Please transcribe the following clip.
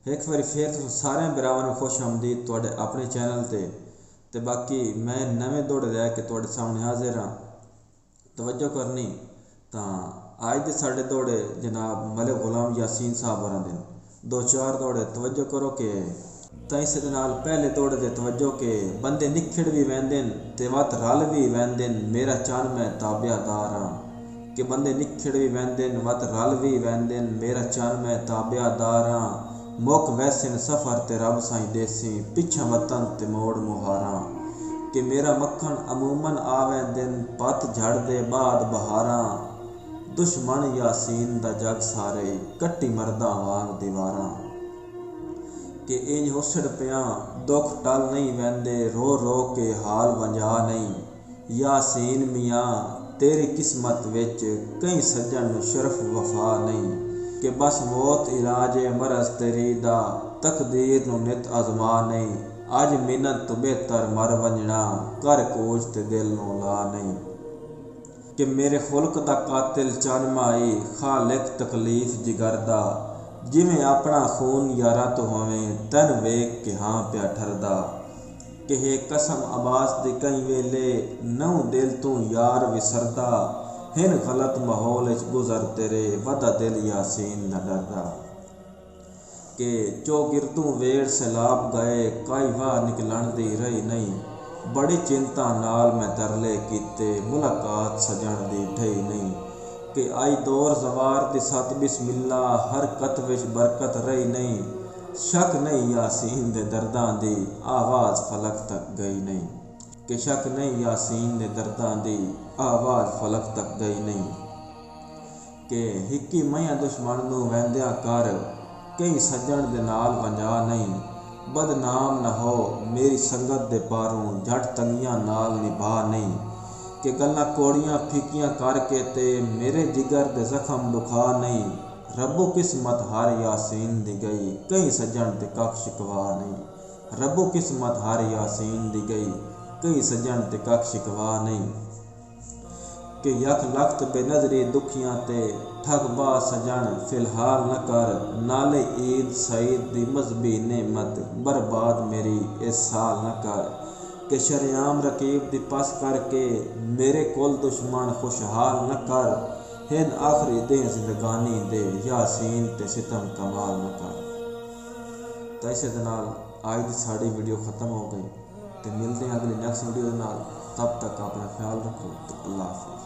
एक बारी फिर तुम सारे बिरावां खुश आमदीद तुहाडे अपने चैनल ते बाकी मैं नवे दौड़े लैके तुहाडे सामने हाजिर हाँ। तवज्जो करनी तो अज दे साडे दौड़े जनाब मलिक गुलाम यासीन साहब होरां दे दो चार दौड़े तवज्जो करो कि इस पहले दौड़े दे तवज्जो के बंदे निखड़ भी वैंदे ते वत रल भी वैंदे मेरा चन मैं ताबियादार हाँ। कि बंदे निखड़ भी वैंदे वत रल भी वैंदे मेरा चन मैं ताबियादार हाँ। मुक वैसे सफ़र ते रब साईं देसी पिछा वतन ते मोड़ मुहारा। कि मेरा मक्खन अमूमन आवे दिन पत झड़ दे बाद बहारा। दुश्मन यासीन दा जग सारे कट्टी मरदा वांग दीवारा। कि इंज हुसड़ पिया दुख टल नहीं वैंदे रो रो के हाल वंजा नहीं। यासीन मियाँ तेरी किस्मत विच कई सज्जन शरफ वफा नहीं। कि बस मौत इलाज मरज तेरी दा तकदीर नू नित आजमा नहीं। अज मिन्नत तो बेहतर मर वंजना कर कोच ते दिल नू ला नहीं। कि मेरे खुल्क दा कातिल चन माई खालिक तकलीफ जिगर दा जिमें अपना खून यारा तो होवें तन वेख के हाँ प्या ठरदा। कि हे कसम अब्बास दी कई वेले नौ दिल तू यार विसरदा हिन गलत माहौल गुजर तेरे वदा दिल यासीन न डरदा। कि चौगिरदू वेड़ सैलाब गए काई वाह निकलन दी रही नहीं। बड़ी चिंता नाल मैं तरले कीते मुलाकात सजन दी ढई नहीं। कि आई दौर जवार दी सत बिस्मिल्ला हरकत विच बरकत रही नहीं। शक नहीं यासीन दे दर्दां दी आवाज़ फलक तक गई नहीं। कि शक नहीं यासीन दे दर्दां दी आवाज़ फलक तक गई नहीं। कि हिक्की मैया दुश्मन नू वैंदिया कर कई सज्जन दे नाल वंजा नहीं। बदनाम न हो मेरी संगत दे पारों झट तंगियां नाल निभा नहीं। कि गल्लां कोड़ियां फीकियां करके ते मेरे जिगर दे जख्म दुखा नहीं। रब्बो किस्मत हर यासीन दी गई कई सज्जन ते कख शिकवा नहीं। रब्बो किस्मत हर यासीन दी गई कई सज्जन ते कख शिकवा नहीं। कि यक लख्त बेनजरी दुखियां ते ठग बा सजन फिलहाल न कर नाले ईद सईद दी मजहबी नेमत बर्बाद मेरी इस साल न कर। कि शरियाम रकीब दी पस करके मेरे कोल दुश्मन खुशहाल न कर। हिन आखिरी दिन जिंदगानी दे यासीन ते सितम कमाल न कर। तो इस आज की साड़ी वीडियो ख़त्म हो गई। तो मिलते हैं अगली नेक्स्ट वीडियो नाल। तब तक अपना ख्याल रखो। तो अल्लाह हाफ़िज़।